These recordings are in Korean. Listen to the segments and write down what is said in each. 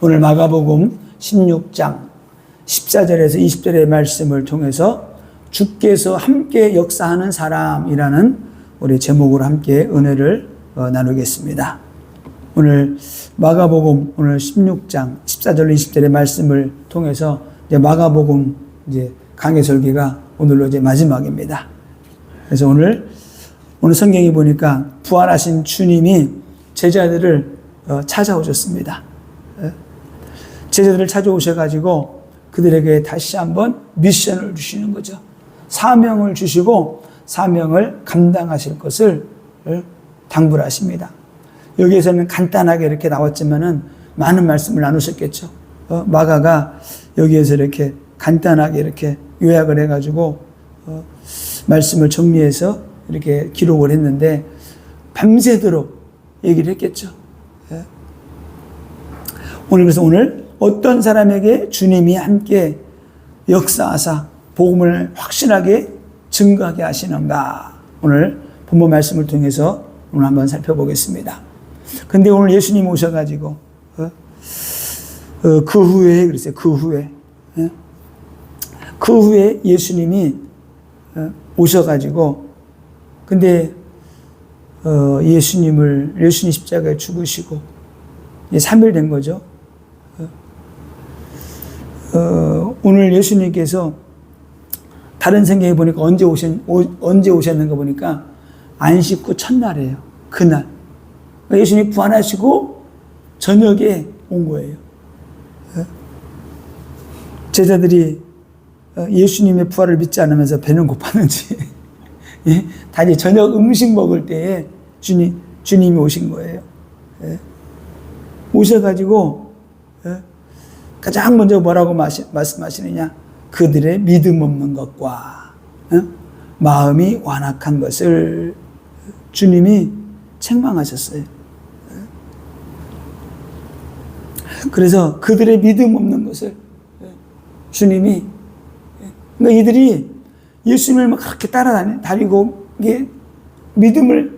오늘 마가복음 16장 14절에서 20절의 말씀을 통해서 주께서 함께 역사하는 사람이라는 우리 제목으로 함께 은혜를 나누겠습니다. 오늘 마가복음 오늘 16장 14절 20절의 말씀을 통해서 이제 마가복음 이제 강해 설교가 오늘로 이제 마지막입니다. 그래서 오늘 성경에 보니까 부활하신 주님이 제자들을 찾아오셨습니다. 제자들을 찾아오셔가지고 그들에게 다시 한번 미션을 주시는 거죠. 사명을 주시고 사명을 감당하실 것을 당부를 하십니다. 여기에서는 간단하게 이렇게 나왔지만은 많은 말씀을 나누셨겠죠. 마가가 여기에서 이렇게 간단하게 이렇게 요약을 해가지고 말씀을 정리해서 이렇게 기록을 했는데 밤새도록 얘기를 했겠죠. 그래서 오늘 어떤 사람에게 주님이 함께 역사하사 복음을 확실하게 증거하게 하시는가, 오늘 본문 말씀을 통해서 오늘 한번 살펴보겠습니다. 근데 오늘 예수님이 오셔가지고 그 후에 그랬어요. 그 후에 예수님이 오셔가지고 근데 예수님 십자가에 죽으시고 이제 3일 된 거죠. 오늘 예수님께서 다른 성경에 보니까 언제 오셨는가 보니까 안식 후 첫날이에요. 그날 예수님이 부활하시고 저녁에 온 거예요. 제자들이 예수님의 부활을 믿지 않으면서 배는 고팠는지 다 이제 저녁 음식 먹을 때에 주님이 오신 거예요. 오셔가지고 가장 먼저 뭐라고 말씀하시느냐, 그들의 믿음 없는 것과 마음이 완악한 것을 주님이 책망하셨어요. 그래서 그들의 믿음 없는 것을 주님이, 그러니까 이들이 예수님을 막 그렇게 따라다니고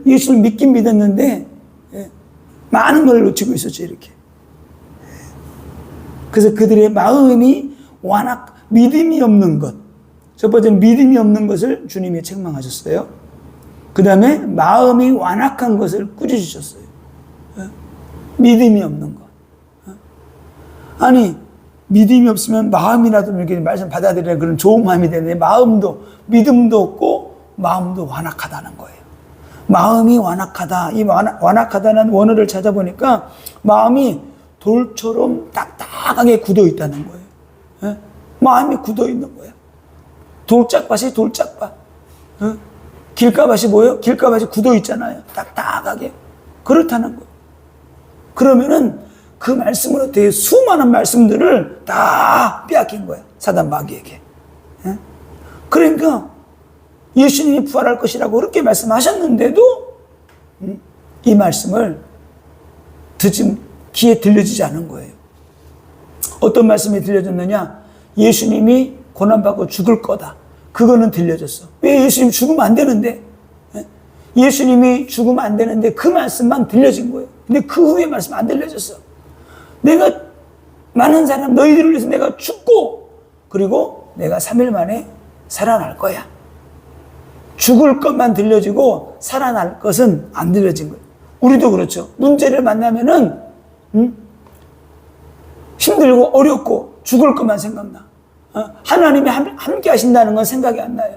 예수를 믿긴 믿었는데 많은 걸 놓치고 있었죠, 이렇게. 그래서 그들의 마음이 믿음이 없는 것. 첫 번째는 믿음이 없는 것을 주님이 책망하셨어요. 그 다음에 마음이 완악한 것을 꾸짖으셨어요. 믿음이 없는 것. 아니, 믿음이 없으면 마음이라도 이렇게 말씀 받아들이는 그런 좋은 마음이 되는데 믿음도 없고 마음도 완악하다는 거예요. 마음이 완악하다. 이 완악하다는 원어를 찾아보니까 마음이 돌처럼 딱딱하게 굳어 있다는 거예요. 마음이 굳어 있는 거예요. 돌짝밭이 돌짝밭. 길가밭이 뭐예요? 길가밭이 굳어 있잖아요. 딱딱하게. 그렇다는 거예요. 그러면은 그 말씀으로 되게 수많은 말씀들을 다 빼앗긴 거예요. 사단 마귀에게. 그러니까 예수님이 부활할 것이라고 그렇게 말씀하셨는데도 이 말씀을 귀에 들려지지 않은 거예요. 어떤 말씀이 들려졌느냐? 예수님이 고난받고 죽을 거다. 그거는 들려졌어. 왜 예수님 죽으면 안 되는데? 예수님이 죽으면 안 되는데 그 말씀만 들려진 거예요. 근데 그 후에 말씀 안 들려졌어. 내가 많은 사람, 너희들을 위해서 내가 죽고 그리고 내가 3일 만에 살아날 거야. 죽을 것만 들려지고 살아날 것은 안 들려진 거예요. 우리도 그렇죠. 문제를 만나면은 힘들고 어렵고 죽을 것만 생각나. 하나님이 함께 하신다는 건 생각이 안 나요.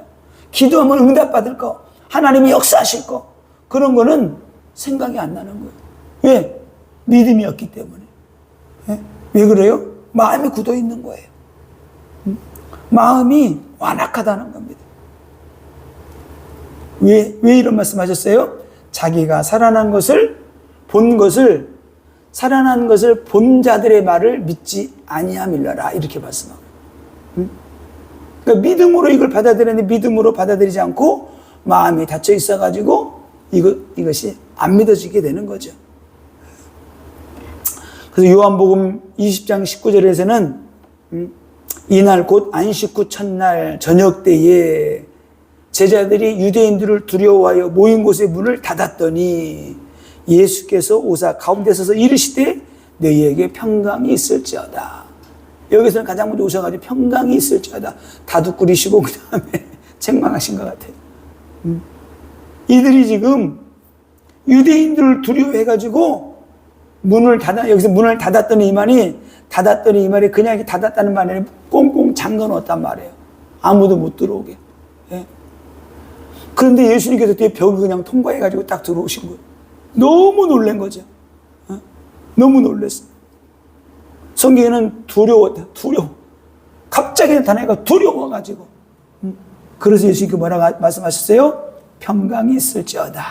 기도하면 응답받을 거, 하나님이 역사하실 거, 그런 거는 생각이 안 나는 거예요. 왜? 믿음이 없기 때문에. 왜 그래요? 마음이 굳어 있는 거예요. 마음이 완악하다는 겁니다. 왜 이런 말씀 하셨어요? 자기가 살아난 것을 본 자들의 말을 믿지 아니함일러라, 이렇게 말씀하고. 그러니까 믿음으로 이걸 받아들였는데 믿음으로 받아들이지 않고 마음이 닫혀 있어가지고 이것이 안 믿어지게 되는 거죠. 그래서 요한복음 20장 19절에서는 이날 곧 안식 후 첫날 저녁 때에 제자들이 유대인들을 두려워하여 모인 곳의 문을 닫았더니 예수께서 오사 가운데 서서 이르시되 너희에게 평강이 있을지어다. 여기서는 가장 먼저 오셔가지고 평강이 있을지어다. 다독 끓이시고 그 다음에 책망하신 것 같아요. 이들이 지금 유대인들을 두려워해가지고 여기서 문을 닫았더니 이 말이 그냥 닫았다는 말이 아니라 꽁꽁 잠궈 놓았단 말이에요. 아무도 못 들어오게. 예. 그런데 예수님께서 뒤에 벽을 그냥 통과해가지고 딱 들어오신 거예요. 너무 놀란 거죠. 너무 놀랐어요. 성경에는 두려워. 갑자기 나타나니까 두려워가지고. 그래서 예수님께서 뭐라고 말씀하셨어요? 평강이 있을지어다.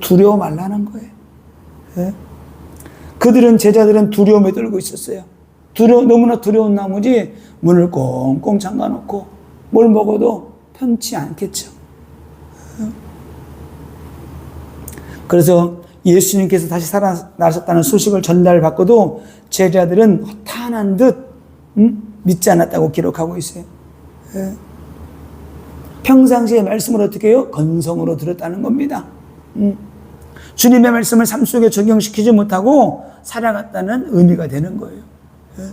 두려워 말라는 거예요. 예? 제자들은 두려움에 떨고 있었어요. 너무나 두려운 나머지 문을 꽁꽁 잠가놓고 뭘 먹어도 편치 않겠죠. 그래서 예수님께서 다시 살아나셨다는 소식을 전달받고도 제자들은 허탄한 듯 믿지 않았다고 기록하고 있어요. 예. 평상시의 말씀을 어떻게 해요? 건성으로 들었다는 겁니다. 주님의 말씀을 삶 속에 적용시키지 못하고 살아갔다는 의미가 되는 거예요. 예.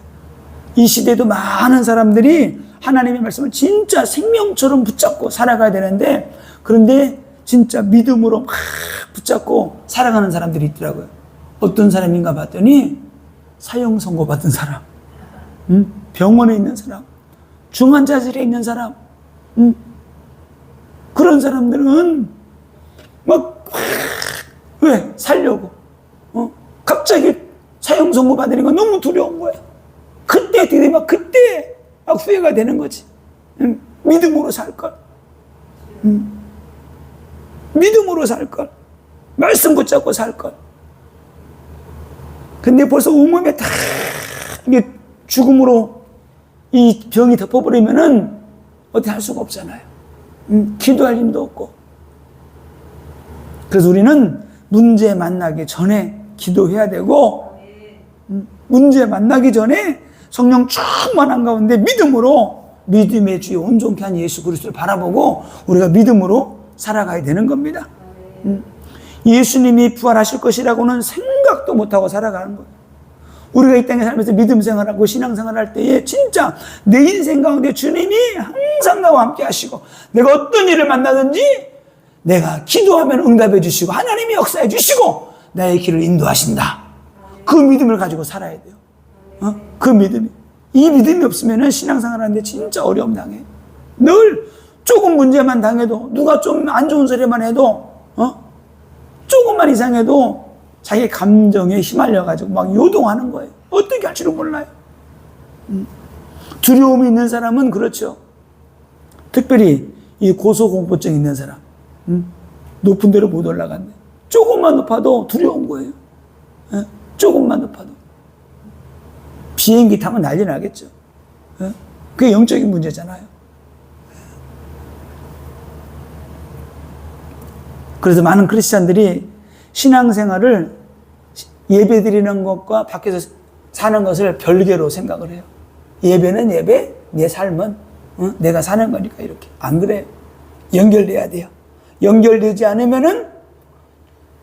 이 시대에도 많은 사람들이 하나님의 말씀을 진짜 생명처럼 붙잡고 살아가야 되는데, 그런데 진짜 믿음으로 막 붙잡고 살아가는 사람들이 있더라고요. 어떤 사람인가 봤더니 사형 선고 받은 사람, 병원에 있는 사람, 중환자실에 있는 사람, 그런 사람들은 막 왜? 살려고. 갑자기 사형 선고 받으니까 너무 두려운 거야. 그때 막 후회가 되는 거지. 믿음으로 살걸. 믿음으로 살걸. 말씀 붙잡고 살걸. 근데 벌써 온몸에 다 이게 죽음으로 이 병이 덮어버리면은 어떻게 할 수가 없잖아요. 기도할 힘도 없고. 그래서 우리는 문제 만나기 전에 기도해야 되고, 문제 만나기 전에 성령 충만한 가운데 믿음의 주에 온전케 한 예수 그리스도를 바라보고 우리가 믿음으로 살아가야 되는 겁니다. 예수님이 부활하실 것이라고는 생각도 못하고 살아가는 거예요. 우리가 이 땅에 살면서 믿음 생활하고 신앙 생활할 때에 진짜 내 인생 가운데 주님이 항상 나와 함께 하시고, 내가 어떤 일을 만나든지 내가 기도하면 응답해 주시고 하나님이 역사해 주시고 나의 길을 인도하신다. 그 믿음을 가지고 살아야 돼요. 그 믿음이. 이 믿음이 없으면 신앙생활 하는데 진짜 어려움 당해. 늘 조금 문제만 당해도, 누가 좀 안 좋은 소리만 해도, 조금만 이상해도 자기 감정에 휘말려가지고 막 요동하는 거예요. 어떻게 할지를 몰라요. 두려움이 있는 사람은 그렇죠. 특별히 이 고소공포증 있는 사람, 높은 데로 못 올라간대. 조금만 높아도 두려운 거예요. 조금만 높아도. 비행기 타면 난리 나겠죠. 그게 영적인 문제잖아요. 그래서 많은 크리스찬들이 신앙생활을 예배드리는 것과 밖에서 사는 것을 별개로 생각을 해요. 예배는 예배, 내 삶은 내가 사는 거니까 이렇게. 안 그래요. 연결돼야 돼요. 연결되지 않으면은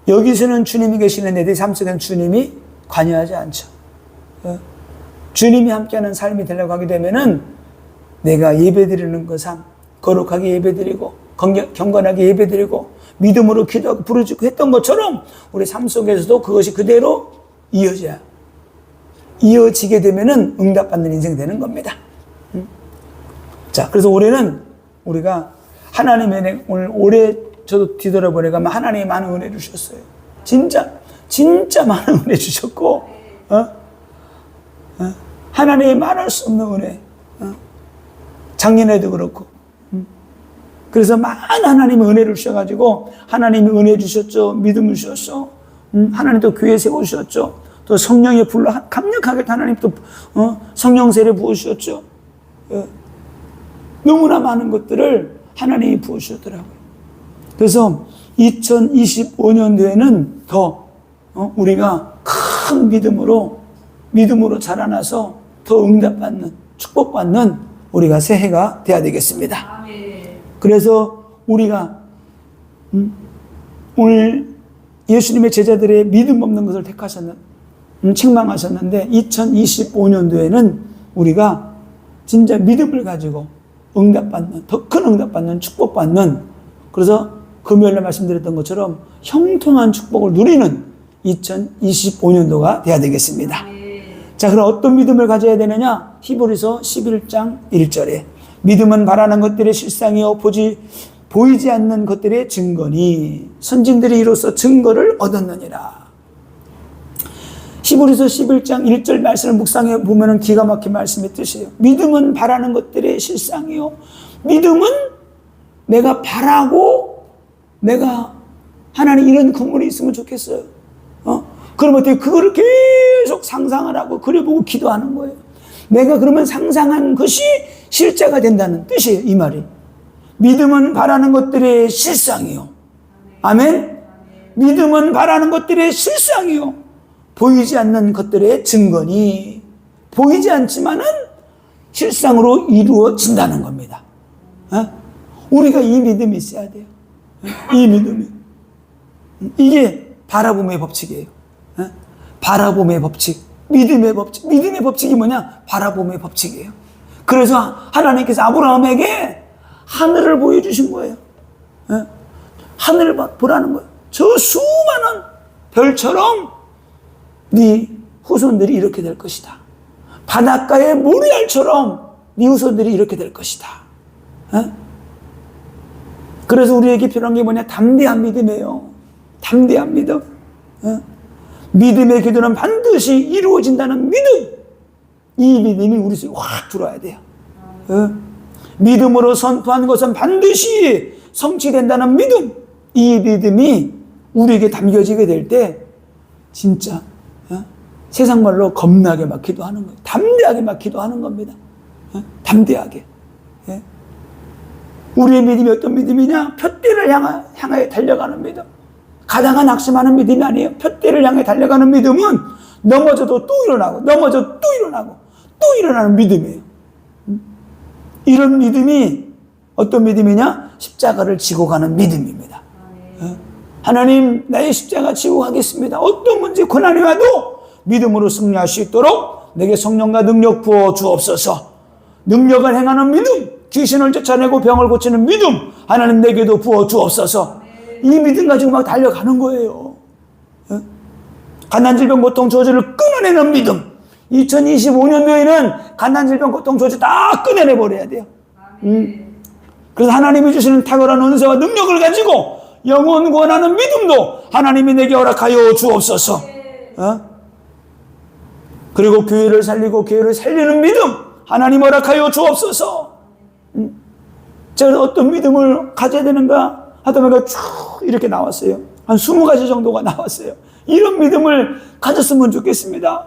여기서는 주님이 계시는데 내 삶 속에는 주님이 관여하지 않죠. 주님이 함께하는 삶이 되려고 하게 되면은 내가 예배드리는 그 삶, 거룩하게 예배드리고 경건하게 예배드리고 믿음으로 기도하고 부르짖고 했던 것처럼 우리 삶 속에서도 그것이 그대로 이어지게 되면은 응답받는 인생 되는 겁니다. 자, 그래서 올해는 우리가 하나님의 오늘 올해 저도 뒤돌아보니까 하나님이 많은 은혜 주셨어요. 진짜 많은 은혜 주셨고, 하나님이 말할 수 없는 은혜. 작년에도 그렇고. 그래서 많은 하나님의 은혜를 주셔가지고, 하나님이 은혜 주셨죠. 믿음을 주셨죠. 하나님 또 교회 세우셨죠. 또 성령의 불로 강력하게 하나님 또, 성령 세례 부으셨죠. 너무나 많은 것들을 하나님이 부으셨더라고요. 그래서 2025년도에는 더, 우리가 큰 믿음으로 자라나서 더 응답받는, 축복받는 우리가 새해가 되어야 되겠습니다. 그래서 우리가 오늘 예수님의 제자들의 믿음 없는 것을 택하셨는 책망하셨는데 2025년도에는 우리가 진짜 믿음을 가지고 응답받는, 더 큰 응답받는, 축복받는, 그래서 금요일에 말씀드렸던 것처럼 형통한 축복을 누리는 2025년도가 돼야 되겠습니다. 자, 그럼 어떤 믿음을 가져야 되느냐? 히브리서 11장 1절에 믿음은 바라는 것들의 실상이요 보이지 않는 것들의 증거니 선진들이 이로써 증거를 얻었느니라. 히브리서 11장 1절 말씀을 묵상해 보면 기가 막힌 말씀의 뜻이에요. 믿음은 바라는 것들의 실상이요. 믿음은 내가 바라고 내가 하나님 이런 건물이 있으면 좋겠어요. 그럼 어떻게 그거를 계속 상상을 하고 그려보고 기도하는 거예요. 내가 그러면 상상한 것이 실제가 된다는 뜻이에요. 이 말이. 믿음은 바라는 것들의 실상이요. 아멘. 믿음은 바라는 것들의 실상이요. 보이지 않는 것들의 증거니 보이지 않지만은 실상으로 이루어진다는 겁니다. 우리가 이 믿음이 있어야 돼요. 이 믿음이. 이게 바라봄의 법칙이에요. 바라봄의 법칙, 믿음의 법칙. 믿음의 법칙이 뭐냐? 바라봄의 법칙이에요. 그래서 하나님께서 아브라함에게 하늘을 보여주신 거예요. 하늘을 보라는 거예요. 저 수많은 별처럼 네 후손들이 이렇게 될 것이다. 바닷가의 모래알처럼 네 후손들이 이렇게 될 것이다. 그래서 우리에게 필요한 게 뭐냐? 담대한 믿음이에요. 담대한 믿음. 믿음의 기도는 반드시 이루어진다는 믿음. 이 믿음이 우리 속에 확 들어와야 돼요. 믿음으로 선포한 것은 반드시 성취된다는 믿음. 이 믿음이 우리에게 담겨지게 될 때 진짜 세상 말로 겁나게 막 기도하는 거예요. 담대하게 막 기도하는 겁니다. 담대하게. 우리의 믿음이 어떤 믿음이냐? 표대를 향하여 달려가는 믿음. 가다가 낙심하는 믿음이 아니에요. 표대를 향해 달려가는 믿음은 넘어져도 또 일어나고 넘어져 또 일어나고 또 일어나는 믿음이에요. 이런 믿음이 어떤 믿음이냐? 십자가를 지고 가는 믿음입니다. 하나님 나의 십자가 지고 가겠습니다. 어떤 문제 고난이 와도 믿음으로 승리할 수 있도록 내게 성령과 능력 부어 주옵소서. 능력을 행하는 믿음, 귀신을 쫓아내고 병을 고치는 믿음 하나님 내게도 부어 주옵소서. 이 믿음 가지고 막 달려가는 거예요. 가난질병 고통 저주를 끊어내는 믿음. 2025년도에는 가난질병 고통 저주 다 끊어내버려야 돼요. 그래서 하나님이 주시는 탁월한 은사와 능력을 가지고 영원 구원하는 믿음도 하나님이 내게 허락하여 주옵소서. 그리고 교회를 살리고 교회를 살리는 믿음 하나님 허락하여 주옵소서. 제가 어떤 믿음을 가져야 되는가 하다 보니까 쭉 이렇게 나왔어요. 한 20가지 정도가 나왔어요. 이런 믿음을 가졌으면 좋겠습니다.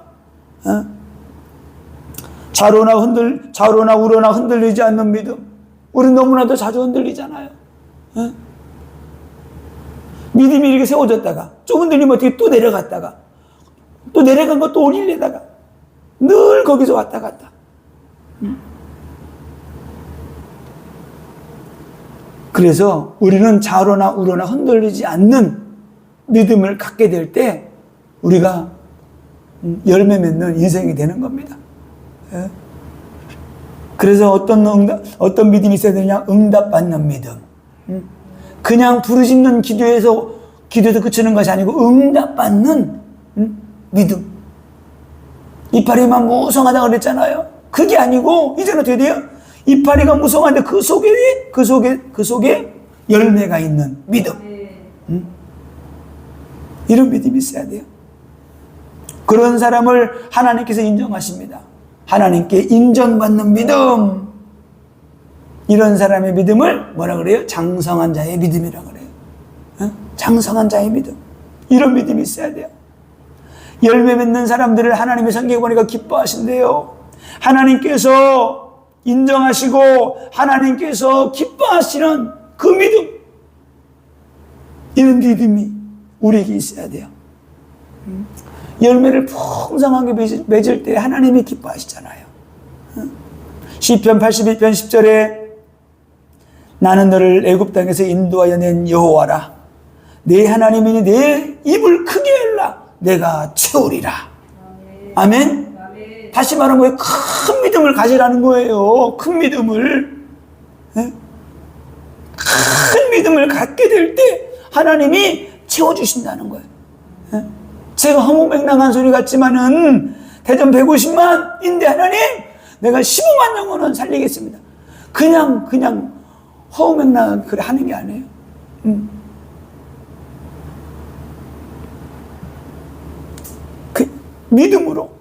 좌로나 우로나 흔들리지 않는 믿음. 우리는 너무나도 자주 흔들리잖아요. 믿음이 이렇게 세워졌다가 좀 흔들리면 어떻게 또 내려갔다가 또 내려간 거 또 올리려다가 늘 거기서 왔다 갔다. 그래서 우리는 좌로나 우로나 흔들리지 않는 믿음을 갖게 될 때 우리가 열매 맺는 인생이 되는 겁니다. 그래서 어떤 믿음이 있어야 되냐? 응답받는 믿음. 그냥 부르짖는 기도에서 그치는 것이 아니고 응답받는 믿음. 이파리만 무성하다고 그랬잖아요. 그게 아니고 이제는 어떻게 돼요? 이파리가 무성한데 그 속에 열매가 있는 믿음. 이런 믿음이 있어야 돼요. 그런 사람을 하나님께서 인정하십니다. 하나님께 인정받는 믿음. 이런 사람의 믿음을 뭐라 그래요? 장성한 자의 믿음이라고 그래요. 장성한 자의 믿음. 이런 믿음이 있어야 돼요. 열매 맺는 사람들을 하나님의 성경에 보니까 기뻐하신대요. 하나님께서 인정하시고 하나님께서 기뻐하시는 그 믿음. 이런 믿음이 우리에게 있어야 돼요. 열매를 풍성하게 맺을 때 하나님이 기뻐하시잖아요. 시편 82편 10절에 나는 너를 애굽 땅에서 인도하여 낸 여호와라. 내 하나님이니 내 입을 크게 열라. 내가 채우리라. 아멘? 다시 말하면 뭐예요? 큰 믿음을 가지라는 거예요. 큰 믿음을. 네? 큰 믿음을 갖게 될 때 하나님이 채워주신다는 거예요. 네? 제가 허무맹랑한 소리 같지만은 대전 150만인데 하나님 내가 15만 영혼은 살리겠습니다. 그냥 허무맹랑한 그래 하는 게 아니에요. 그 믿음으로.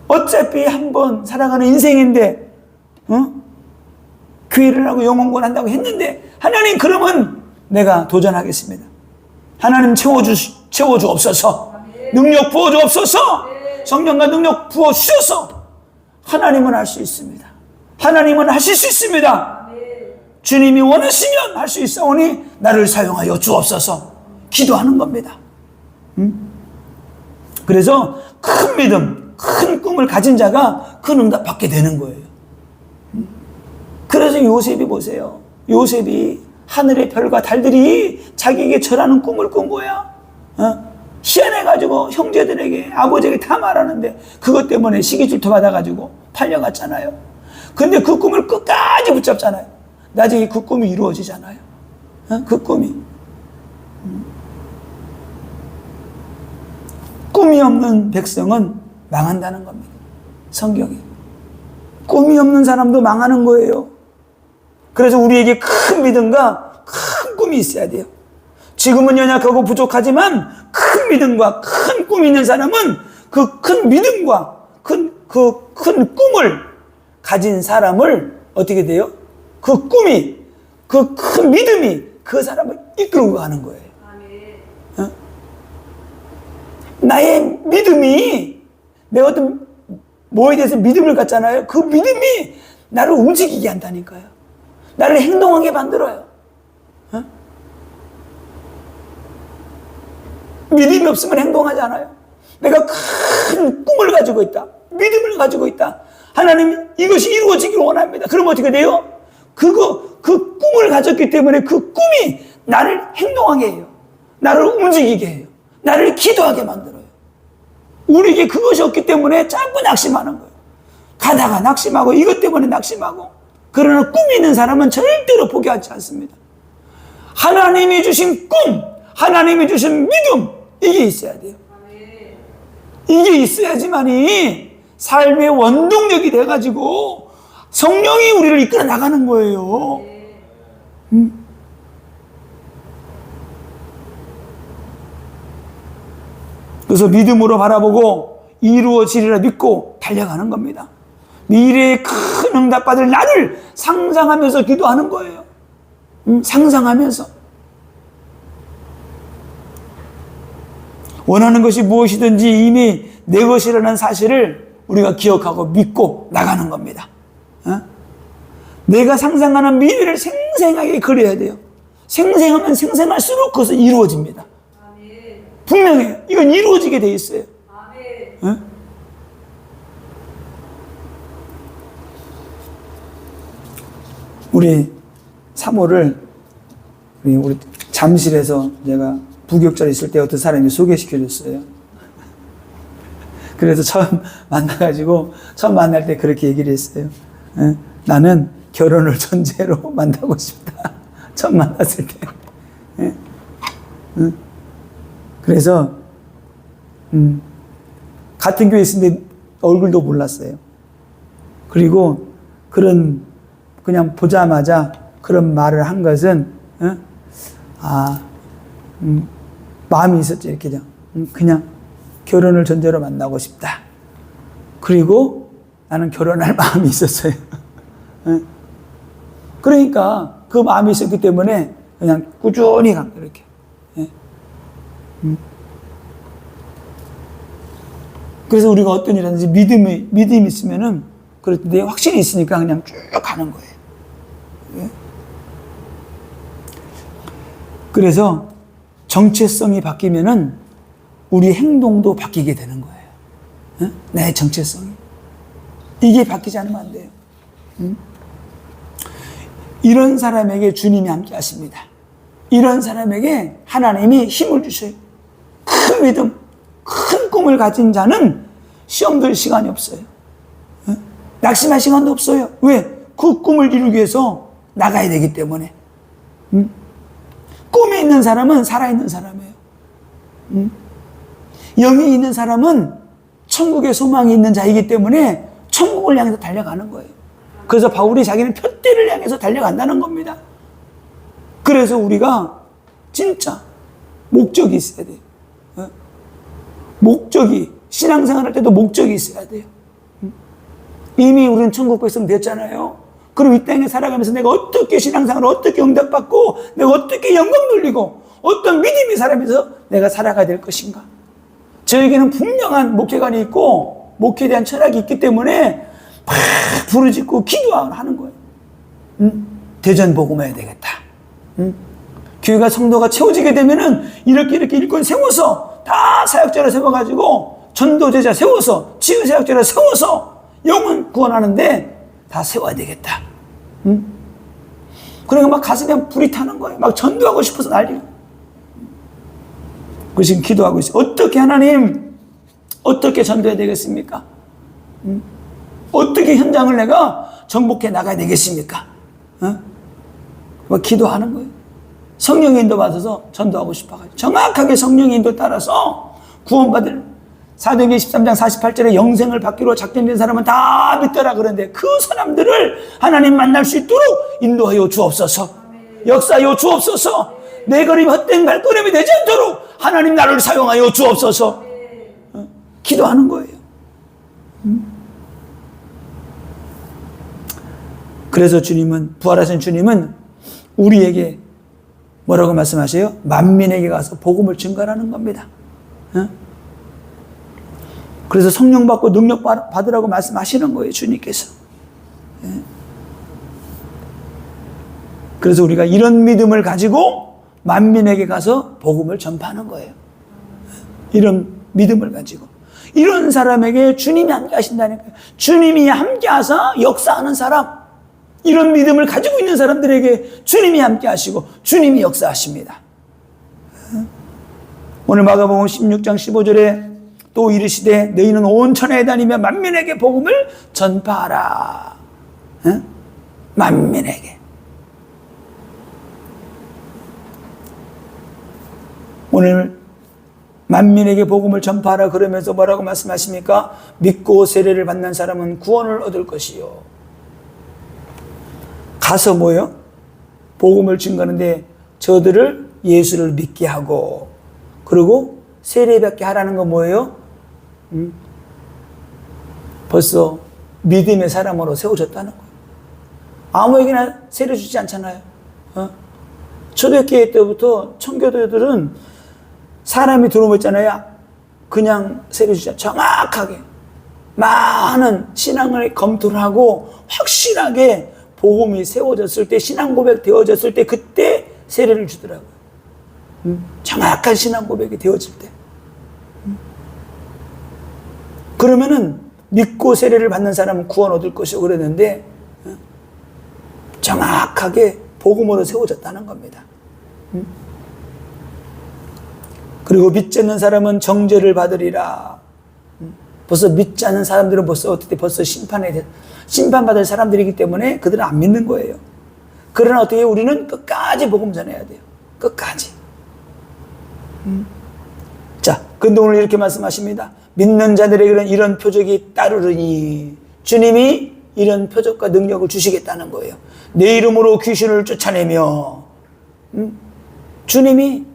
어차피 한번 살아가는 인생인데 교회를 하고 영혼권 한다고 했는데 하나님 그러면 내가 도전하겠습니다. 하나님 채워주옵소서. 능력 부어주옵소서. 성령과 능력 부어주셔서 하나님은 할 수 있습니다. 하나님은 하실 수 있습니다. 주님이 원하시면 할 수 있사오니 나를 사용하여 주옵소서. 기도하는 겁니다. 그래서 큰 믿음, 큰 꿈을 가진 자가 큰 응답 받게 되는 거예요. 그래서 요셉이 보세요. 요셉이 하늘의 별과 달들이 자기에게 절하는 꿈을 꾼 거야. 희한해가지고 형제들에게 아버지에게 다 말하는데 그것 때문에 시기질투 받아가지고 팔려갔잖아요. 근데 그 꿈을 끝까지 붙잡잖아요. 나중에 그 꿈이 이루어지잖아요. 그 꿈이. 꿈이 없는 백성은 망한다는 겁니다. 성경이. 꿈이 없는 사람도 망하는 거예요. 그래서 우리에게 큰 믿음과 큰 꿈이 있어야 돼요. 지금은 연약하고 부족하지만 큰 믿음과 큰 꿈이 있는 사람은 그 큰 믿음과 큰 꿈을 가진 사람을 어떻게 돼요? 그 꿈이, 그 큰 믿음이 그 사람을 이끌고 가는 거예요. 나의 믿음이, 내가 어떤 뭐에 대해서 믿음을 갖잖아요. 그 믿음이 나를 움직이게 한다니까요. 나를 행동하게 만들어요. 믿음이 없으면 행동하지 않아요. 내가 큰 꿈을 가지고 있다. 믿음을 가지고 있다. 하나님 이것이 이루어지기를 원합니다. 그럼 어떻게 돼요? 그 꿈을 가졌기 때문에 그 꿈이 나를 행동하게 해요. 나를 움직이게 해요. 나를 기도하게 만들어요. 우리에게 그것이 없기 때문에 자꾸 낙심하는 거예요. 가다가 낙심하고 이것 때문에 낙심하고. 그러나 꿈이 있는 사람은 절대로 포기하지 않습니다. 하나님이 주신 꿈, 하나님이 주신 믿음, 이게 있어야 돼요. 이게 있어야지만이 삶의 원동력이 돼가지고 성령이 우리를 이끌어 나가는 거예요. 그래서 믿음으로 바라보고 이루어지리라 믿고 달려가는 겁니다. 미래에 큰 응답받을 나를 상상하면서 기도하는 거예요. 상상하면서. 원하는 것이 무엇이든지 이미 내 것이라는 사실을 우리가 기억하고 믿고 나가는 겁니다. 내가 상상하는 미래를 생생하게 그려야 돼요. 생생하면 생생할수록 그것은 이루어집니다. 분명해요. 이건 이루어지게 돼 있어요. 우리 사모를 우리 잠실에서 제가 부교육자로 있을 때 어떤 사람이 소개시켜 줬어요. 그래서 처음 만나가지고 처음 만날 때 그렇게 얘기를 했어요. 나는 결혼을 전제로 만나고 싶다. 처음 만났을 때. 그래서 같은 교회에 있었는데 얼굴도 몰랐어요. 그리고 그냥 보자마자 그런 말을 한 것은 마음이 있었죠. 이렇게 그냥 결혼을 전제로 만나고 싶다. 그리고 나는 결혼할 마음이 있었어요. 그러니까 그 마음이 있었기 때문에 그냥 꾸준히 이렇게. 그래서 우리가 어떤 일 하든지 믿음이 있으면은 그럴 때 확신이 있으니까 그냥 쭉 가는 거예요. 그래서 정체성이 바뀌면은 우리 행동도 바뀌게 되는 거예요. 내 정체성이. 이게 바뀌지 않으면 안 돼요. 이런 사람에게 주님이 함께 하십니다. 이런 사람에게 하나님이 힘을 주셔요. 큰 믿음, 큰 큰 꿈을 가진 자는 시험 들 시간이 없어요. 낙심할 시간도 없어요. 왜? 그 꿈을 이루기 위해서 나가야 되기 때문에. 꿈이 있는 사람은 살아있는 사람이에요. 영이 있는 사람은 천국의 소망이 있는 자이기 때문에 천국을 향해서 달려가는 거예요. 그래서 바울이 자기는 표대를 향해서 달려간다는 겁니다. 그래서 우리가 진짜 목적이 있어야 돼요. 목적이, 신앙생활 할 때도 목적이 있어야 돼요. 이미 우리는 천국 백성 됐잖아요. 그럼 이 땅에 살아가면서 내가 어떻게 신앙생활을 어떻게 응답받고 내가 어떻게 영광 돌리고 어떤 믿음의 사람에서 내가 살아가야 될 것인가. 저에게는 분명한 목회관이 있고 목회에 대한 철학이 있기 때문에 막 부르짖고 기도하는 거예요. 대전 복음해야 되겠다. 교회가 성도가 채워지게 되면은 이렇게 일꾼 세워서 다 사역자를 세워가지고 전도제자 세워서 치유사역자를 세워서 영혼 구원하는데 다 세워야 되겠다. 그러니까 막 가슴에 불이 타는 거예요. 막 전도하고 싶어서 난리가. 그 지금 기도하고 있어요. 어떻게 하나님, 어떻게 전도해야 되겠습니까? 어떻게 현장을 내가 정복해 나가야 되겠습니까? 막 기도하는 거예요. 성령의 인도 받아서 전도하고 싶어가지고 정확하게 성령의 인도 따라서 구원받을 사도행전 13장 48절에 영생을 받기로 작정된 사람은 다 믿더라 그러는데 그 사람들을 하나님 만날 수 있도록 인도하여 주옵소서. 역사하여 주옵소서. 내 걸음이 헛된 발걸음이 되지 않도록 하나님 나를 사용하여 주옵소서. 기도하는 거예요. 그래서 주님은, 부활하신 주님은 우리에게 뭐라고 말씀하세요? 만민에게 가서 복음을 증거하는 겁니다. 그래서 성령 받고 능력 받으라고 말씀하시는 거예요, 주님께서. 그래서 우리가 이런 믿음을 가지고 만민에게 가서 복음을 전파하는 거예요. 이런 믿음을 가지고. 이런 사람에게 주님이 함께 하신다니까요. 주님이 함께 하사 역사하는 사람. 이런 믿음을 가지고 있는 사람들에게 주님이 함께 하시고 주님이 역사하십니다. 오늘 마가복음 16장 15절에 또 이르시되 너희는 온 천하에 다니며 만민에게 복음을 전파하라. 만민에게. 오늘 만민에게 복음을 전파하라 그러면서 뭐라고 말씀하십니까? 믿고 세례를 받는 사람은 구원을 얻을 것이요. 가서 뭐요? 복음을 증거하는데 저들을 예수를 믿게 하고 그리고 세례받게 하라는 건 뭐예요? 벌써 믿음의 사람으로 세워졌다는 거예요. 아무에게나 세례 주지 않잖아요. 초대교회 때부터 청교도들은 사람이 들어오면 있잖아요. 그냥 세례 주지 않아요. 정확하게 많은 신앙을 검토를 하고 확실하게 복음이 세워졌을 때, 신앙 고백 되어졌을 때 그때 세례를 주더라고요. 정확한 신앙 고백이 되어질 때. 그러면은 믿고 세례를 받는 사람은 구원 얻을 것이고 그랬는데 정확하게 복음으로 세워졌다는 겁니다. 그리고 믿지 않는 사람은 정죄를 받으리라. 벌써 믿지 않는 사람들은 벌써 심판받을 사람들이기 때문에 그들은 안 믿는 거예요. 그러나 어떻게 우리는 끝까지 복음 전해야 돼요. 끝까지. 자, 근데 오늘 이렇게 말씀하십니다. 믿는 자들에게는 이런 표적이 따르르니 주님이 이런 표적과 능력을 주시겠다는 거예요. 내 이름으로 귀신을 쫓아내며 주님이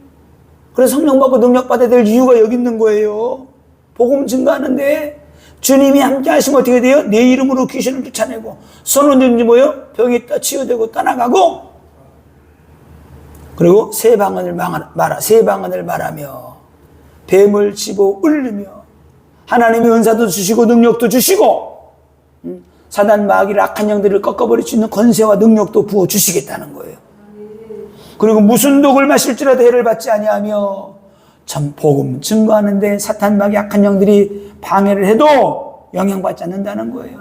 그래서 성령 받고 능력 받아야 될 이유가 여기 있는 거예요. 복음 증거하는데 주님이 함께 하시면 어떻게 돼요? 내 이름으로 귀신을 쫓아내고 손은 든지 뭐요? 병이 치유되고 떠나가고 그리고 새 방언을 말하며 뱀을 집어 울리며 하나님의 은사도 주시고 능력도 주시고 사단 마귀를 악한 영들을 꺾어버릴 수 있는 권세와 능력도 부어주시겠다는 거예요. 그리고 무슨 독을 마실지라도 해를 받지 아니하며 참 복음 증거하는데 사탄 마귀 악한 영들이 방해를 해도 영향받지 않는다는 거예요.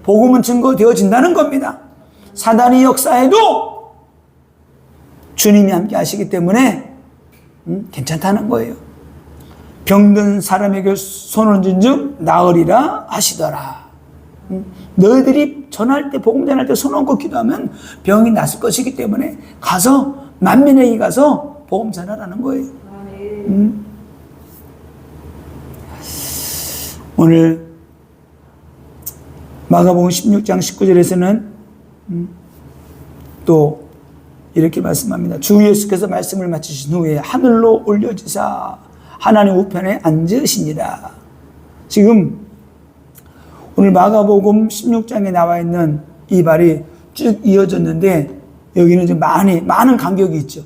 복음은 증거되어진다는 겁니다. 사단이 역사해도 주님이 함께 하시기 때문에 괜찮다는 거예요. 병든 사람에게 손을 얹은 즉 나으리라 하시더라. 너희들이 전할 때, 복음 전할 때 손 얹고 기도하면 병이 낫을 것이기 때문에 가서 만민에게 가서 복음 전하라는 거예요. 오늘 마가복음 16장 19절에서는 또 이렇게 말씀합니다. 주 예수께서 말씀을 마치신 후에 하늘로 올려지사 하나님 우편에 앉으시니라. 지금 오늘 마가복음 16장에 나와 있는 이 말이 쭉 이어졌는데 여기는 좀 많은 간격이 있죠.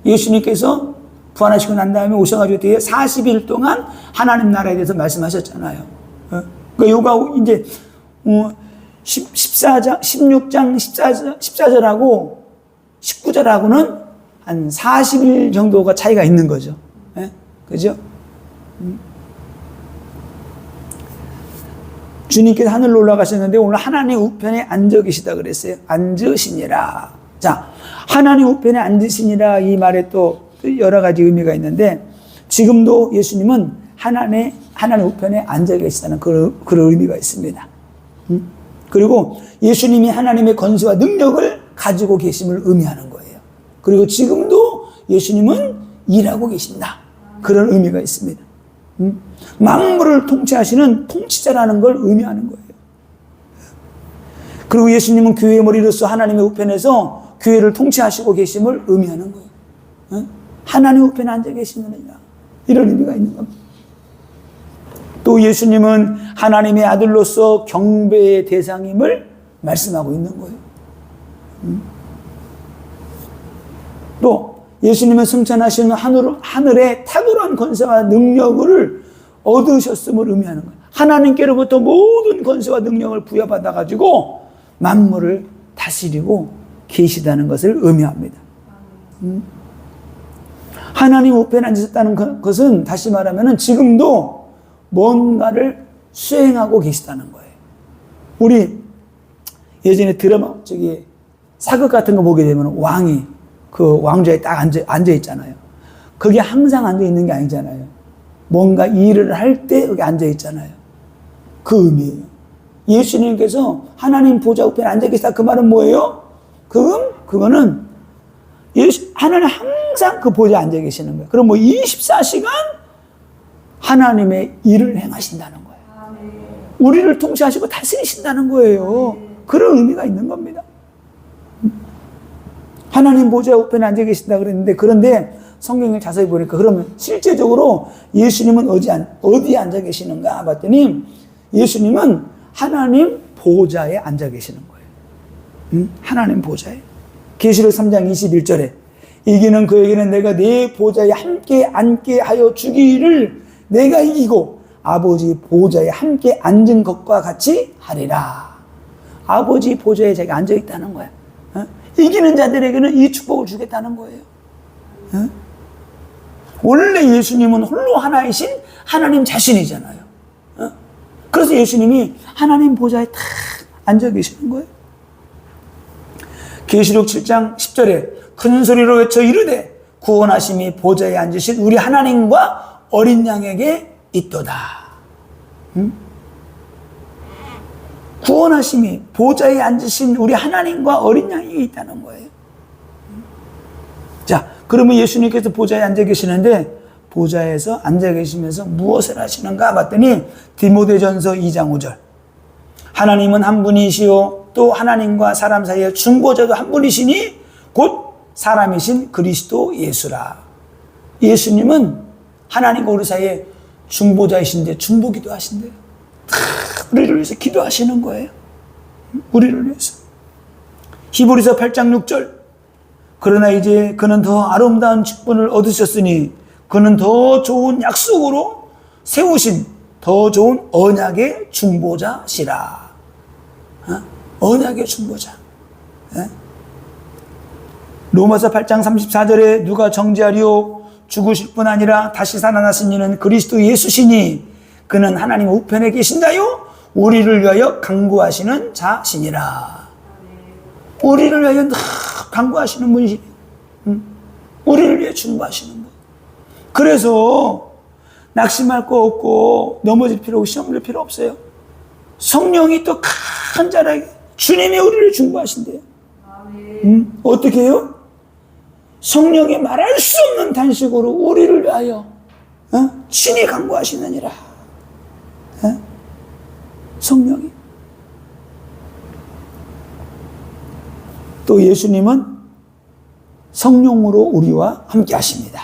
예수님께서 부활하시고 난 다음에 오셔가지고 뒤에 40일 동안 하나님 나라에 대해서 말씀하셨잖아요. 그러니까 요가 이제 16장 14절하고 19절하고는 한 40일 정도가 차이가 있는 거죠. 그죠? 주님께서 하늘로 올라가셨는데 오늘 하나님 우편에 앉아 계시다 그랬어요. 앉으시니라. 자, 하나님 우편에 앉으시니라 이 말에 또 여러 가지 의미가 있는데 지금도 예수님은 하나님 우편에 앉아 계시다는 그런 의미가 있습니다. 그리고 예수님이 하나님의 권세와 능력을 가지고 계심을 의미하는 거예요. 그리고 지금도 예수님은 일하고 계신다. 그런 의미가 있습니다. 만물을 통치하시는 통치자라는 걸 의미하는 거예요. 그리고 예수님은 교회의 머리로서 하나님의 우편에서 교회를 통치하시고 계심을 의미하는 거예요. 하나님 우편에 앉아 계시느냐 이런 의미가 있는 겁니다. 또 예수님은 하나님의 아들로서 경배의 대상임을 말씀하고 있는 거예요. 또 예수님은 승천하신 하늘의 탁월한 권세와 능력을 얻으셨음을 의미하는 거예요. 하나님께로부터 모든 권세와 능력을 부여받아가지고 만물을 다스리고 계시다는 것을 의미합니다. 하나님 우편에 앉으셨다는 것은 다시 말하면 지금도 뭔가를 수행하고 계시다는 거예요. 우리 예전에 드라마, 사극 같은 거 보게 되면 왕이 그 왕좌에 딱 앉아 있잖아요. 그게 항상 앉아 있는 게 아니잖아요. 뭔가 일을 할 때 여기 앉아 있잖아요. 그 의미예요. 예수님께서 하나님 보좌 우편에 앉아 계시다. 그 말은 뭐예요? 그거는 하나님 항상 그 보좌에 앉아 계시는 거예요. 그럼 24시간 하나님의 일을 행하신다는 거예요. 우리를 통치하시고 다스리신다는 거예요. 그런 의미가 있는 겁니다. 하나님 보좌 우편에 앉아 계신다 그랬는데 그런데 성경을 자세히 보니까 그러면 실제적으로 예수님은 어디에 앉아 계시는가 봤더니 예수님은 하나님 보좌에 앉아 계시는 거예요. 하나님 보좌에. 계시록 3장 21절에 이기는 그에게는 내가 내 보좌에 함께 앉게 하여 주기를 내가 이기고 아버지 보좌에 함께 앉은 것과 같이 하리라. 아버지 보좌에 자기가 앉아 있다는 거야. 이기는 자들에게는 이 축복을 주겠다는 거예요. 원래 예수님은 홀로 하나이신 하나님 자신이잖아요. 그래서 예수님이 하나님 보좌에 탁 앉아 계시는 거예요. 계시록 7장 10절에 큰 소리로 외쳐 이르되 구원하심이 보좌에 앉으신 우리 하나님과 어린 양에게 있도다. 구원하심이 보좌에 앉으신 우리 하나님과 어린 양에게 있다는 거예요. 자, 그러면 예수님께서 보좌에 앉아 계시는데 보좌에서 앉아 계시면서 무엇을 하시는가 봤더니 디모데전서 2장 5절 하나님은 한 분이시요 또 하나님과 사람 사이에 중보자도 한 분이시니 곧 사람이신 그리스도 예수라. 예수님은 하나님과 우리 사이에 중보자이신데 중보기도 하신대요. 우리를 위해서 기도하시는 거예요. 우리를 위해서. 히브리서 8장 6절 그러나 이제 그는 더 아름다운 직분을 얻으셨으니 그는 더 좋은 약속으로 세우신 더 좋은 언약의 중보자시라. 언약의 중보자. 로마서 8장 34절에 누가 정죄하리요 죽으실 뿐 아니라 다시 살아나신 이는 그리스도 예수시니 그는 하나님 우편에 계신다요 우리를 위하여 간구하시는 자시니라. 우리를 위하여 늘 간구하시는 분이시네요. 우리를 위해 중보하시는 분. 그래서 낙심할 거 없고 넘어질 필요 없고 시험 볼 필요 없어요. 성령이 또 간절하게 주님이 우리를 중보하신대요. 어떻게 해요? 성령이 말할 수 없는 단식으로 우리를 위하여 친히 간구하시느니라. 성령이. 또 예수님은 성령으로 우리와 함께 하십니다.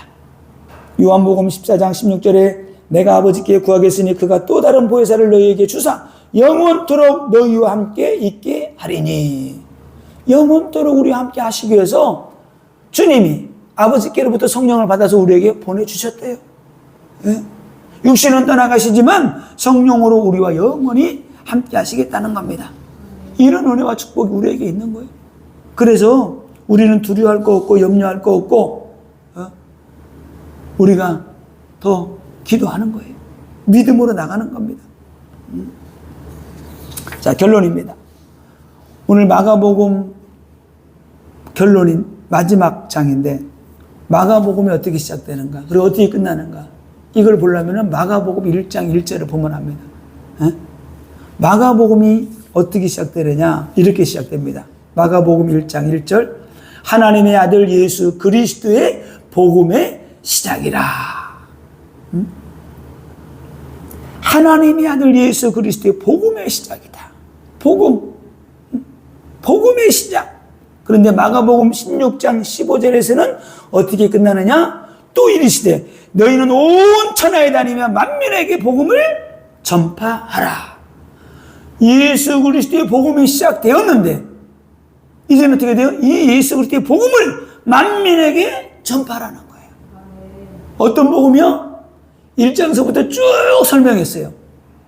요한복음 14장 16절에 내가 아버지께 구하겠으니 그가 또 다른 보혜사를 너희에게 주사 영원토록 너희와 함께 있게 하리니. 영원토록 우리와 함께 하시기 위해서 주님이 아버지께로부터 성령을 받아서 우리에게 보내주셨대요. 육신은 떠나가시지만 성령으로 우리와 영원히 함께 하시겠다는 겁니다. 이런 은혜와 축복이 우리에게 있는 거예요. 그래서 우리는 두려워할 거 없고 염려할 거 없고 우리가 더 기도하는 거예요. 믿음으로 나가는 겁니다. 자, 결론입니다. 오늘 마가복음 결론인 마지막 장인데 마가복음이 어떻게 시작되는가 그리고 어떻게 끝나는가 이걸 보려면 마가복음 1장 1절을 보면 합니다. 마가복음이 어떻게 시작되느냐 이렇게 시작됩니다. 마가복음 1장 1절 하나님의 아들 예수 그리스도의 복음의 시작이라. 하나님의 아들 예수 그리스도의 복음의 시작이다. 복음의 시작. 그런데 마가복음 16장 15절에서는 어떻게 끝나느냐? 또 이르시되 너희는 온 천하에 다니며 만민에게 복음을 전파하라. 예수 그리스도의 복음이 시작되었는데 이제는 어떻게 돼요? 이 예수 그리스도의 복음을 만민에게 전파하라는 거예요. 어떤 복음이요? 1장서부터 쭉 설명했어요.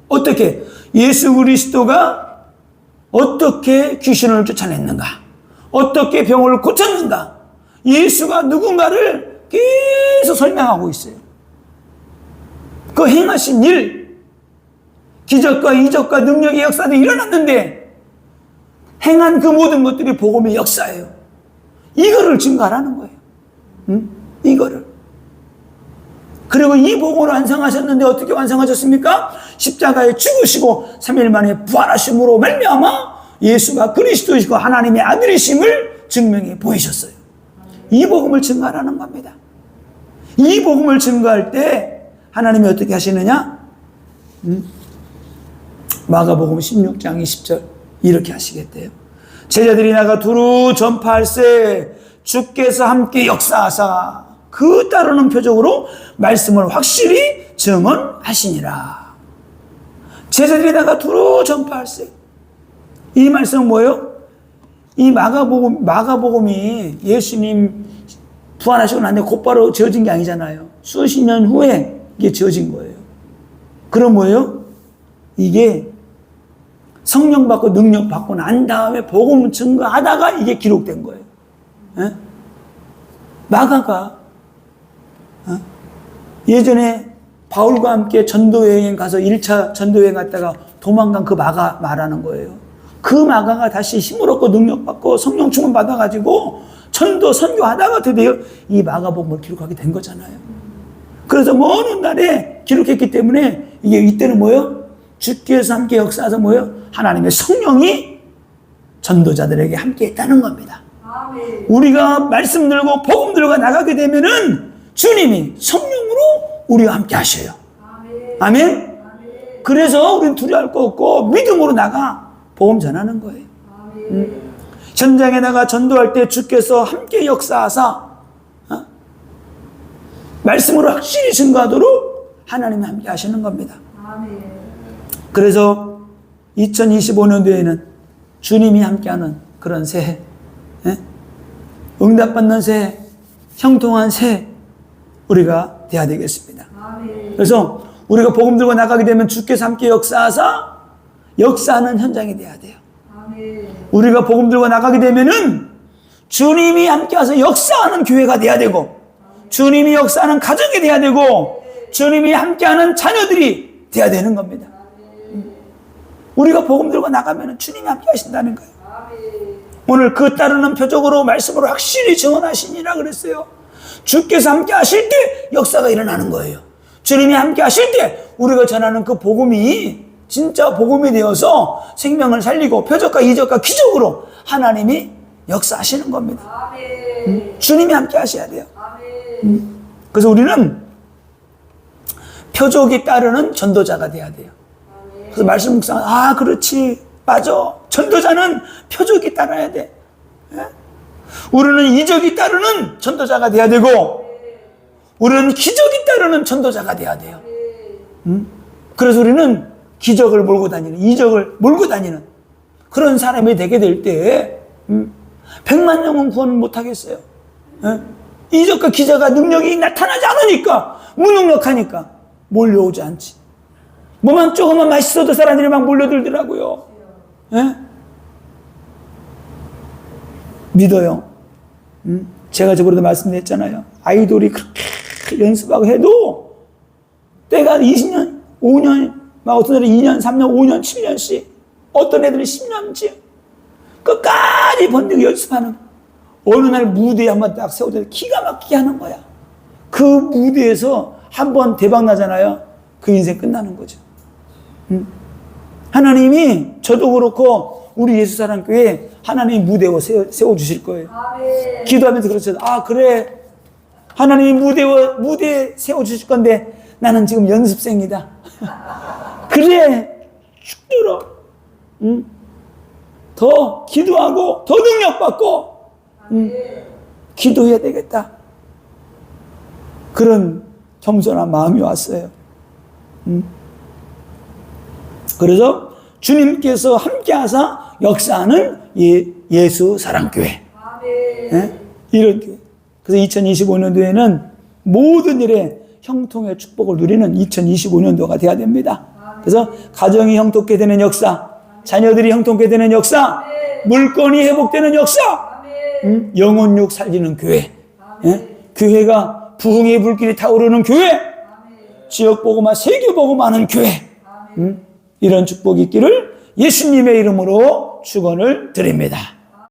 어떻게? 예수 그리스도가 어떻게 귀신을 쫓아냈는가? 어떻게 병을 고쳤는가? 예수가 누군가를 계속 설명하고 있어요. 그 행하신 일, 기적과 이적과 능력의 역사도 일어났는데 행한 그 모든 것들이 복음의 역사예요. 이거를 증거하라는 거예요. 이거를. 그리고 이 복음을 완성하셨는데 어떻게 완성하셨습니까? 십자가에 죽으시고 3일 만에 부활하심으로 말미암아 예수가 그리스도이시고 하나님의 아들이심을 증명해 보이셨어요. 이 복음을 증거하라는 겁니다. 이 복음을 증거할 때 하나님이 어떻게 하시느냐? 마가복음 16장 20절 이렇게 하시겠대요. 제자들이 나가 두루 전파할세 주께서 함께 역사하사 그 따르는 표적으로 말씀을 확실히 증언하시니라. 제자들이 나가 두루 전파할세. 이 말씀은 뭐예요? 이 마가복음이 예수님 부활하시고 난 뒤에 곧바로 지어진 게 아니잖아요. 수십 년 후에 이게 지어진 거예요. 그럼 뭐예요? 이게 성령 받고 능력 받고 난 다음에 복음 증거하다가 이게 기록된 거예요. 마가가 예전에 바울과 함께 전도여행 가서 1차 전도여행 갔다가 도망간 그 마가 말하는 거예요. 그 마가가 다시 힘을 얻고 능력 받고 성령 충만 받아가지고 전도 선교하다가 드디어 이 마가복음을 기록하게 된 거잖아요. 그래서 먼 훗날에 기록했기 때문에 이게 이때는 뭐예요? 주께서 함께 역사하셔서 뭐예요? 하나님의 성령이 전도자들에게 함께 했다는 겁니다. 아멘. 우리가 말씀 들고 복음 들고 나가게 되면은 주님이 성령으로 우리와 함께 하셔요. 아멘. 아멘? 아멘. 그래서 우리는 두려워할 거 없고 믿음으로 나가 복음 전하는 거예요. 현장에 나가 전도할 때 주께서 함께 역사하사 말씀으로 확실히 증거하도록 하나님이 함께 하시는 겁니다. 아멘. 그래서 2025년도에는 주님이 함께하는 그런 새해, 응답받는 새해, 형통한 새해 우리가 돼야 되겠습니다. 아멘. 그래서 우리가 복음 들고 나가게 되면 주께서 함께 역사하사 역사하는 현장이 돼야 돼요. 아멘. 우리가 복음 들고 나가게 되면은 주님이 함께 와서 역사하는 교회가 돼야 되고 주님이 역사하는 가정이 돼야 되고 주님이 함께하는 자녀들이 돼야 되는 겁니다. 우리가 복음 들고 나가면 주님이 함께 하신다는 거예요. 오늘 그 따르는 표적으로 말씀으로 확실히 증언하시니라 그랬어요. 주께서 함께 하실 때 역사가 일어나는 거예요. 주님이 함께 하실 때 우리가 전하는 그 복음이 진짜 복음이 되어서 생명을 살리고 표적과 이적과 기적으로 하나님이 역사하시는 겁니다. 주님이 함께 하셔야 돼요. 그래서 우리는 표적이 따르는 전도자가 돼야 돼요. 그래서 말씀 묵상, 그렇지, 맞아. 전도자는 표적이 따라야 돼. 우리는 이적이 따르는 전도자가 돼야 되고, 우리는 기적이 따르는 전도자가 돼야 돼요. 그래서 우리는 기적을 몰고 다니는, 이적을 몰고 다니는 그런 사람이 되게 될 때, 100만 영혼 구원을 못하겠어요. 이적과 기적과 능력이 나타나지 않으니까, 무능력하니까 몰려오지 않지. 뭐만 조금만 맛있어도 사람들이 막 몰려들더라고요. 믿어요. 제가 저번에도 말씀드렸잖아요. 아이돌이 그렇게 연습하고 해도 때가 20년, 5년, 막 어떤 애들은 2년, 3년, 5년, 7년씩, 어떤 애들은 10년씩 끝까지 번뜩이 연습하는, 어느 날 무대에 한번 딱 세워서 기가 막히게 하는 거야. 그 무대에서 한번 대박 나잖아요. 그 인생 끝나는 거죠. 하나님이 저도 그렇고 우리 예수사랑교회 하나님 무대에 세워주실 거예요. 기도하면서 그렇죠. 그래, 하나님이 무대에 세워주실 건데 나는 지금 연습생이다. 그래, 쭉 들어. 더 기도하고 더 능력받고 기도해야 되겠다. 그런 겸손한 마음이 왔어요. 그래서 주님께서 함께하사 역사하는 예수 사랑교회. 이런 교회. 그래서 2025년도에는 모든 일에 형통의 축복을 누리는 2025년도가 돼야 됩니다. 그래서 가정이 형통케 되는 역사, 자녀들이 형통케 되는 역사, 물건이 회복되는 역사, 영혼육 살리는 교회, 교회가 부흥의 불길이 타오르는 교회, 지역 복음화, 세계 복음화하는 교회, 이런 축복이 있기를 예수님의 이름으로 축원을 드립니다.